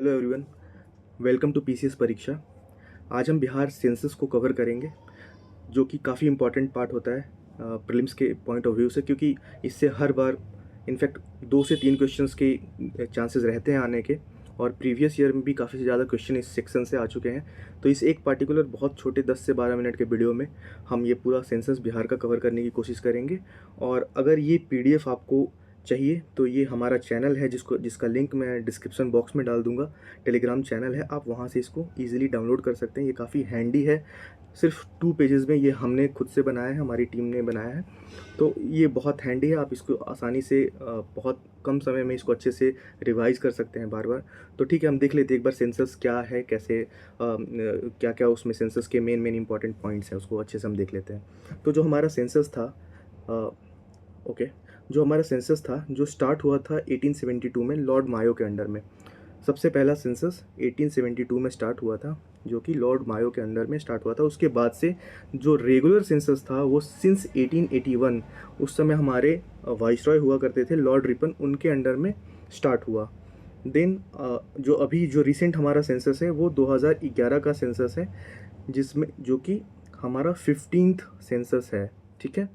Hello everyone, welcome to PCS परीक्षा। आज हम बिहार सेंसस को कवर करेंगे, जो कि काफ़ी इम्पॉर्टेंट पार्ट होता है प्रीलिम्स के पॉइंट ऑफ व्यू से, क्योंकि इससे हर बार इनफैक्ट 2 से 3 क्वेश्चंस के चांसेस रहते हैं आने के, और प्रीवियस ईयर में भी काफ़ी ज़्यादा क्वेश्चन इस सेक्शन से आ चुके हैं। तो इस एक पार्टिकुलर बहुत छोटे 10 से 12 मिनट के वीडियो में हम ये पूरा सेंसस बिहार का कवर करने की कोशिश करेंगे। और अगर ये पीडीएफ आपको चाहिए तो ये हमारा चैनल है, जिसका लिंक मैं डिस्क्रिप्शन बॉक्स में डाल दूंगा। टेलीग्राम चैनल है, आप वहाँ से इसको ईजिली डाउनलोड कर सकते हैं। ये काफ़ी हैंडी है, सिर्फ 2 पेजेस में ये हमने खुद से बनाया है, हमारी टीम ने बनाया है। तो ये बहुत हैंडी है, आप इसको आसानी से बहुत कम समय में इसको अच्छे से रिवाइज कर सकते हैं बार बार। तो ठीक है, हम देख लेते हैं एक बार सेंसस क्या है, कैसे क्या क्या उसमें सेंसस के मेन इंपॉर्टेंट पॉइंट्स हैं, उसको अच्छे से हम देख लेते हैं। तो जो हमारा सेंसस था, ओके, जो हमारा सेंसस था जो स्टार्ट हुआ था 1872 में लॉर्ड मायो के अंडर में। सबसे पहला सेंसस 1872 में स्टार्ट हुआ था, जो कि लॉर्ड मायो के अंडर में स्टार्ट हुआ था। उसके बाद से जो रेगुलर सेंसस था वो सिंस 1881, उस समय हमारे वाइसरॉय हुआ करते थे लॉर्ड रिपन, उनके अंडर में स्टार्ट हुआ। देन जो अभी जो रिसेंट हमारा सेंसस है वो 2011 का सेंसस है, जिसमें जो कि हमारा 15th सेंसस है। ठीक है,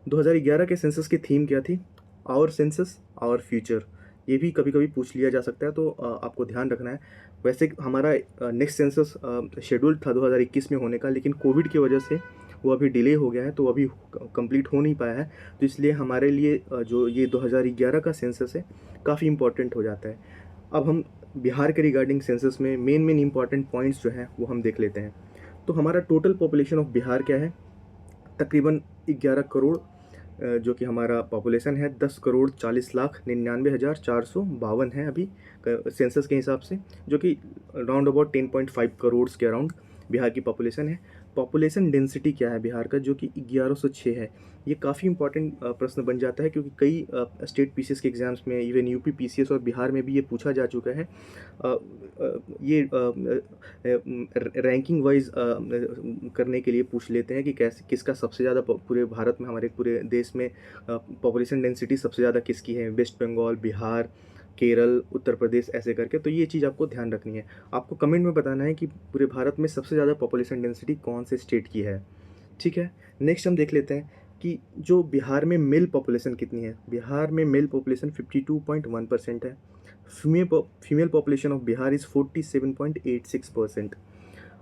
2011 के सेंसस की थीम क्या थी? Our census our future. ये भी कभी कभी पूछ लिया जा सकता है, तो आपको ध्यान रखना है। वैसे हमारा नेक्स्ट सेंसस शेड्यूल्ड था 2021 में होने का, लेकिन कोविड की वजह से वो अभी डिले हो गया है, तो अभी कंप्लीट हो नहीं पाया है। तो इसलिए हमारे लिए जो ये 2011 का सेंसस है काफ़ी इम्पोर्टेंट हो जाता है। अब हम बिहार के रिगार्डिंग सेंसस में मेन इंपॉर्टेंट पॉइंट्स जो हैं वो हम देख लेते हैं। तो हमारा टोटल पॉपुलेशन ऑफ बिहार क्या है? तकरीबन 11 करोड़, जो कि हमारा पॉपुलेशन है 10,40,99,452 है अभी सेंसस के हिसाब से, जो कि राउंड अबाउट 10.5 करोड़ के अराउंड बिहार की पॉपुलेशन है। पॉपुलेशन डेंसिटी क्या है बिहार का? जो कि 1106 है। ये काफ़ी इंपॉर्टेंट प्रश्न बन जाता है, क्योंकि कई स्टेट पीसीएस के एग्जाम्स में, इवन यूपी पीसीएस और बिहार में भी ये पूछा जा चुका है। ये रैंकिंग वाइज करने के लिए पूछ लेते हैं कि कैसे किसका सबसे ज़्यादा पूरे भारत में, हमारे पूरे देश में पॉपुलेशन डेंसिटी सबसे ज़्यादा किसकी है, वेस्ट बंगाल, बिहार, केरल, उत्तर प्रदेश, ऐसे करके। तो ये चीज़ आपको ध्यान रखनी है। आपको कमेंट में बताना है कि पूरे भारत में सबसे ज़्यादा पॉपुलेशन डेंसिटी कौन से स्टेट की है। ठीक है, नेक्स्ट हम देख लेते हैं कि जो बिहार में मेल पॉपुलेशन कितनी है। बिहार में मेल पॉपुलेशन 52.1% है। Female population of Bihar is 47.86%।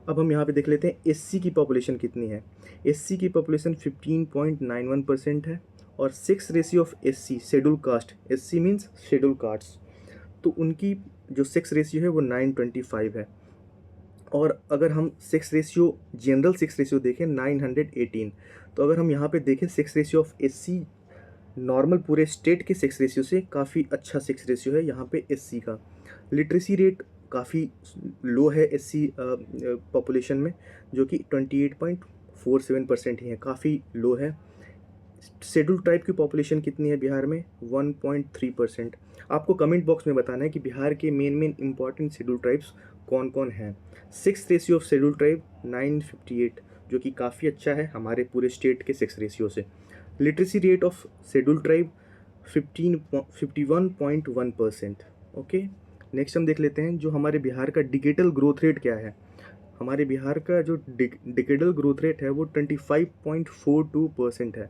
अब हम यहाँ पे देख लेते हैं एससी की पॉपुलेशन कितनी है। एससी की पॉपुलेशन 15.91% है। और sex ratio of SC, schedule caste, SC means schedule caste, तो उनकी जो सेक्स रेशियो है वो 925 है। और अगर हम sex ratio, general sex ratio देखें 918। तो अगर हम यहाँ पे देखें sex ratio of SC, normal पूरे स्टेट के सेक्स रेशियो से काफ़ी अच्छा सेक्स रेशियो है यहाँ पे एससी का। लिटरेसी रेट काफ़ी लो है एससी पॉपुलेशन में, जो कि 28.47% ही है, काफ़ी लो है। शेड्यूल ट्राइब की पॉपुलेशन कितनी है बिहार में? 1.3%। आपको कमेंट बॉक्स में बताना है कि बिहार के मेन इंपॉर्टेंट शेड्यूल ट्राइब्स कौन कौन हैं। Sex ratio of schedule tribe 958, जो कि काफ़ी अच्छा है हमारे पूरे स्टेट के सेक्स रेशियो से। Literacy rate of schedule tribe 51.1%। Okay, next हम देख लेते हैं जो हमारे बिहार का डिजिटल ग्रोथ रेट क्या है। हमारे बिहार का जो डिजिटल ग्रोथ रेट है वो 25.42% है,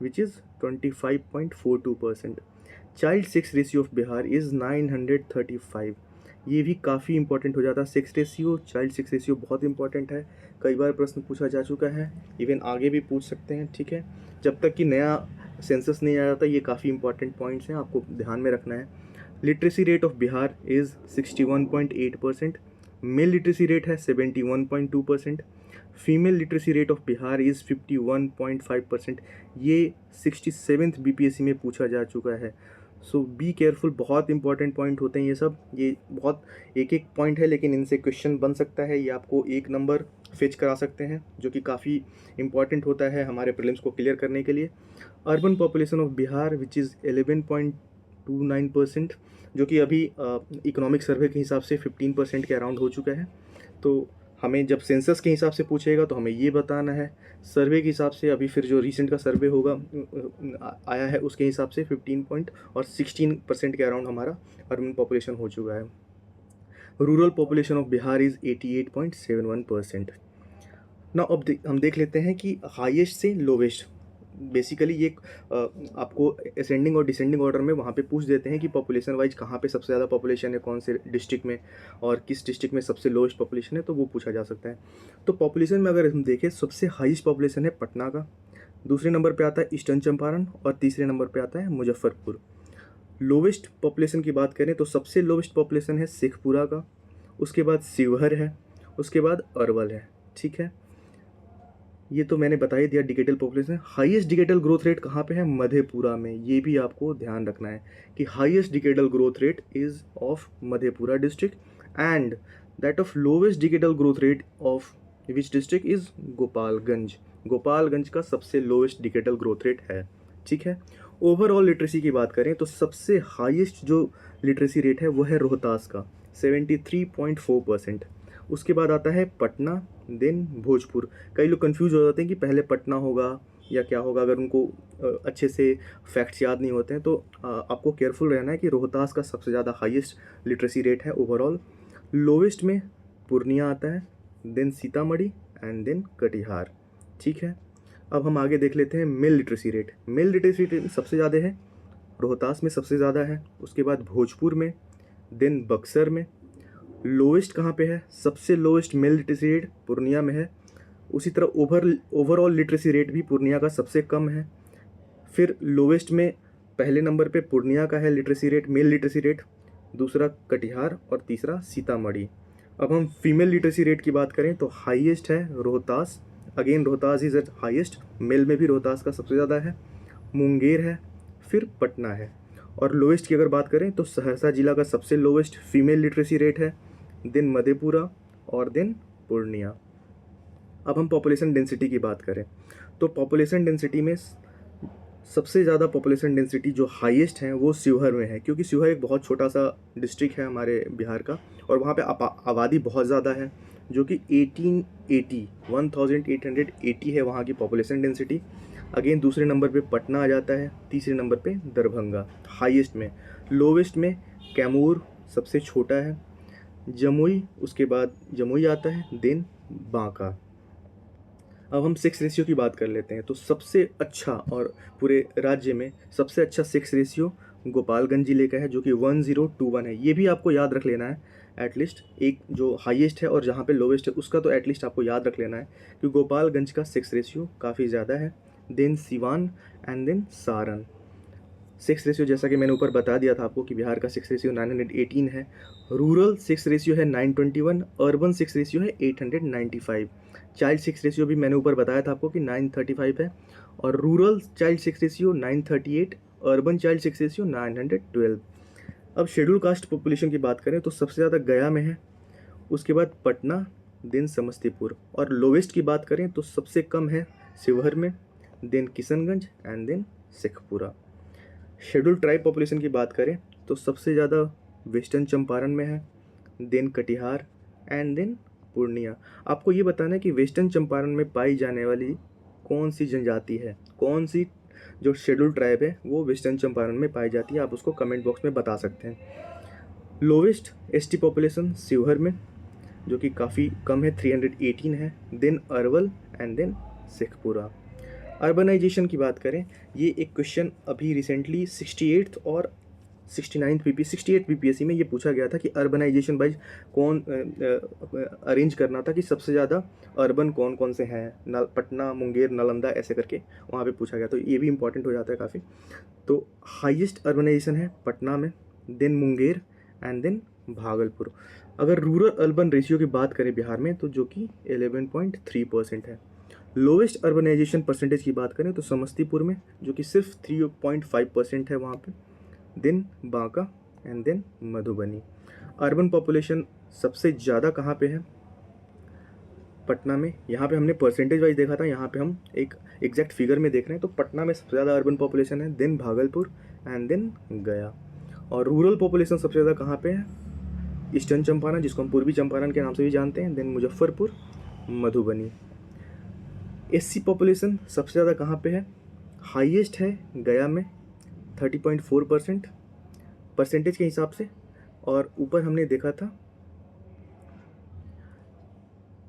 which is 25.42%. Child sex ratio of Bihar is 935। ये भी काफ़ी इंपॉर्टेंट हो जाता है। Sex ratio, child sex ratio बहुत इंपॉर्टेंट है, कई बार प्रश्न पूछा जा चुका है, इवन आगे भी पूछ सकते हैं। ठीक है, जब तक कि नया सेंसस नहीं आ जाता, ये काफ़ी इंपॉर्टेंट पॉइंट्स हैं, आपको ध्यान में रखना है। Literacy rate of Bihar is 61.8%। Mail literacy rate है 71.2%। Female literacy rate of Bihar is 51.5%। ये 67th बीपीएससी में पूछा जा चुका है। सो बी केयरफुल, बहुत इंपॉर्टेंट पॉइंट होते हैं ये सब। ये बहुत एक एक पॉइंट है, लेकिन इनसे क्वेश्चन बन सकता है। ये आपको 1 नंबर फेच करा सकते हैं, जो कि काफ़ी इंपॉर्टेंट होता है हमारे प्रीलिम्स को क्लियर करने के लिए। Urban population of Bihar which is 11.29%, जो कि अभी इकोनॉमिक सर्वे के हिसाब से 15% के अराउंड हो चुका है। तो हमें जब सेंसस के हिसाब से पूछेगा तो हमें ये बताना है। सर्वे के हिसाब से अभी फिर जो रिसेंट का सर्वे होगा आया है, उसके हिसाब से 15 पॉइंट और 16% के अराउंड हमारा अर्बन पॉपुलेशन हो चुका है। Rural population of Bihar is 88.71%। ना अब हम देख लेते हैं कि हाईएस्ट से लोवेस्ट। बेसिकली ये आपको असेंडिंग और डिसेंडिंग ऑर्डर में वहाँ पे पूछ देते हैं कि पॉपुलेशन वाइज कहाँ पे सबसे ज़्यादा पॉपुलेशन है, कौन से डिस्ट्रिक्ट में, और किस डिस्ट्रिक्ट में सबसे लोएस्ट पॉपुलेशन है, तो वो पूछा जा सकता है। तो पॉपुलेशन में अगर हम देखें, सबसे हाईएस्ट पॉपुलेशन है पटना का, दूसरे नंबर पे आता है ईस्टर्न चंपारण, और तीसरे नंबर पे आता है मुजफ्फरपुर। लोवेस्ट पॉपुलेशन की बात करें तो सबसे लोवेस्ट पॉपुलेशन है शेखपुरा का, उसके बाद शिवहर है, उसके बाद अरवल है। ठीक है, ये तो मैंने बता ही दिया डिकेटल population. Highest decadal growth rate कहाँ पे है? मधेपुरा में। ये भी आपको ध्यान रखना है कि highest decadal growth rate is of Madhepura district, and that of lowest decadal growth rate of which district is Gopalganj. Gopalganj का सबसे लोवेस्ट डिकेटल ग्रोथ रेट है। ठीक है, ओवरऑल लिटरेसी की बात करें तो सबसे हाईएस्ट जो लिटरेसी रेट है वो है रोहतास का 73.4%। उसके बाद आता है पटना, देन भोजपुर। कई लोग कंफ्यूज हो जाते हैं कि पहले पटना होगा या क्या होगा, अगर उनको अच्छे से फैक्ट्स याद नहीं होते हैं तो आपको केयरफुल रहना है कि रोहतास का सबसे ज़्यादा हाईएस्ट लिटरेसी रेट है ओवरऑल। लोवेस्ट में पूर्णिया आता है, then Sitamarhi, and then Katihar. ठीक है, अब हम आगे देख लेते हैं male literacy rate. Male literacy rate सबसे ज़्यादा है रोहतास में, सबसे ज़्यादा है, उसके बाद भोजपुर में, देन बक्सर में। लोवेस्ट कहाँ पे है? सबसे lowest mail literacy rate Purnia में है। उसी तरह ओवरऑल लिटरेसी रेट भी पूर्णिया का सबसे कम है। फिर लोवेस्ट में पहले नंबर पे पूर्णिया का है literacy rate, male literacy rate, दूसरा कटिहार, और तीसरा सीतामढ़ी। अब हम फीमेल लिटरेसी रेट की बात करें तो हाईएस्ट है Rohtas, again Rohtas is at highest, male में भी रोहतास का सबसे ज़्यादा है, मुंगेर है, फिर पटना है। और लोवेस्ट की अगर बात करें तो सहरसा जिला का सबसे लोवेस्ट फीमेल लिटरेसी रेट है, देन मधेपुरा, और देन पूर्णिया। अब हम पॉपुलेशन डेंसिटी की बात करें तो पॉपुलेशन डेंसिटी में सबसे ज़्यादा पॉपुलेशन डेंसिटी जो हाईएस्ट है वो शिवहर में है, क्योंकि शिवहर एक बहुत छोटा सा डिस्ट्रिक्ट है हमारे बिहार का, और वहाँ पे आबादी बहुत ज़्यादा है, जो कि 1880 है वहाँ की पॉपुलेशन डेंसिटी। अगेन दूसरे नंबर पे पटना आ जाता है, तीसरे नंबर पे दरभंगा हाईएस्ट में। लोवेस्ट में कैमूर सबसे छोटा है, जमुई, उसके बाद जमुई आता है, देन बांका। अब हम सेक्स रेशियो की बात कर लेते हैं तो सबसे अच्छा और पूरे राज्य में सबसे अच्छा सेक्स रेशियो गोपालगंज जिले का है, जो कि 1021 है। ये भी आपको याद रख लेना है एटलीस्ट, एक जो हाईएस्ट है और जहाँ पे लोवेस्ट है उसका तो एटलीस्ट आपको याद रख लेना है कि गोपालगंज का सेक्स रेशियो काफ़ी ज़्यादा है, then Siwan, and then Saran. Sex ratio जैसा कि मैंने ऊपर बता दिया था आपको कि बिहार का सेक्स रेशियो 918 है, रूरल सेक्स रेशियो है 921, अर्बन सेक्स रेशियो है 895। चाइल्ड सेक्स रेशियो भी मैंने ऊपर बताया था आपको कि 935 है, और rural child sex ratio 938, urban child sex ratio 912। अब शेड्यूल कास्ट पॉपुलेशन की बात करें तो सबसे ज़्यादा गया में है, उसके बाद पटना, देन समस्तीपुर, और लोवेस्ट की बात करें तो सबसे कम है शिवहर में, then Kishanganj, and then Sheikhpura. Schedule tribe population की बात करें तो सबसे ज़्यादा वेस्टर्न चंपारण में है, then Katihar, and then Purnia. आपको ये बताना है कि वेस्टर्न चंपारण में पाई जाने वाली कौन सी जनजाति है, कौन सी जो शेड्यूल ट्राइब है वो वेस्टर्न चंपारण में पाई जाती है, आप उसको कमेंट बॉक्स में बता सकते हैं। लोवेस्ट एसटी पॉपुलेशन शिवहर में, जो कि काफ़ी कम है, 318 है, then Arwal, and then Sheikhpura. Urbanisation की बात करें, ये एक क्वेश्चन अभी रिसेंटली 68th और 68 बीपीएससी में ये पूछा गया था कि अर्बनाइजेशन वाइज कौन अरेंज करना था कि सबसे ज़्यादा अर्बन कौन कौन से हैं, पटना, मुंगेर, नालंदा, ऐसे करके वहाँ पे पूछा गया, तो ये भी इंपॉर्टेंट हो जाता है काफ़ी। तो हाईएस्ट अर्बनाइजेशन है पटना में, then Munger, and then Bhagalpur. अगर रूरल अर्बन रेशियो की बात करें बिहार में तो जो कि 11.3% है। लोवेस्ट अर्बनाइजेशन परसेंटेज की बात करें तो समस्तीपुर में, जो कि सिर्फ 3.5% है वहाँ पे, then Banka, and then Madhubani. Urban population सबसे ज़्यादा कहाँ पे है? पटना में। यहाँ पे हमने परसेंटेज वाइज देखा था, यहाँ पे हम एक एग्जैक्ट फिगर में देख रहे हैं, तो पटना में सबसे ज़्यादा अर्बन पॉपुलेशन है, देन भागलपुर, एंड देन गया। और रूरल पॉपुलेशन सबसे ज़्यादा कहाँ पे है? ईस्टर्न चंपारण, जिसको हम पूर्वी चंपारण के नाम से भी जानते हैं, then Muzaffarpur, Madhubani. SC population सबसे ज़्यादा कहाँ पे है? हाईएस्ट है गया में 30.4% परसेंटेज के हिसाब से, और ऊपर हमने देखा था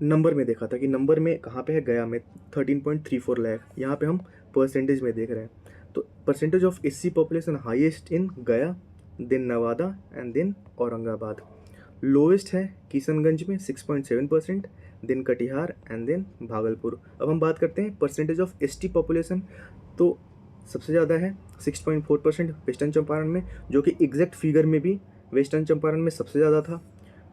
नंबर में देखा था कि नंबर में कहाँ पे है, गया में 13.34 लाख। यहाँ पे हम परसेंटेज में देख रहे हैं, तो percentage of SC population highest in Gaya, then Nawada and then Aurangabad. Lowest है किशनगंज में 6.7%, then Katihar and then Bhagalpur. अब हम बात करते हैं परसेंटेज ऑफ एसटी पॉपुलेशन, तो सबसे ज़्यादा है 6.4% वेस्टर्न चंपारण में, जो कि एग्जैक्ट फिगर में भी वेस्टर्न चंपारण में सबसे ज़्यादा था।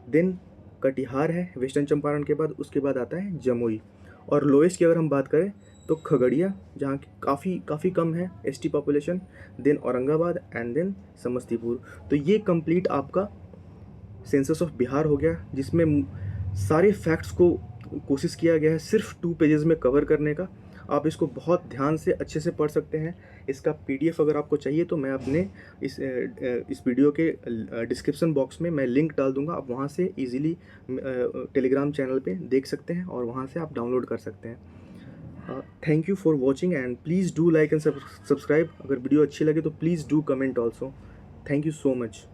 देन कटिहार है वेस्टर्न चंपारण के बाद, उसके बाद आता है जमुई। और लोएस्ट की अगर हम बात करें तो खगड़िया, जहाँ की काफ़ी कम है ST population, then Aurangabad and then Samastipur. तो ये कंप्लीट आपका सेंसस ऑफ बिहार हो गया, जिसमें सारे फैक्ट्स को कोशिश किया गया है सिर्फ 2 पेजेस में कवर करने का। आप इसको बहुत ध्यान से अच्छे से पढ़ सकते हैं। इसका पीडीएफ अगर आपको चाहिए तो मैं अपने इस वीडियो के डिस्क्रिप्शन बॉक्स में मैं लिंक डाल दूंगा, आप वहां से इजीली टेलीग्राम चैनल पे देख सकते हैं और वहां से आप डाउनलोड कर सकते हैं। Thank you for watching and please do like and subscribe. अगर वीडियो अच्छी लगे तो please do comment also. Thank you so much.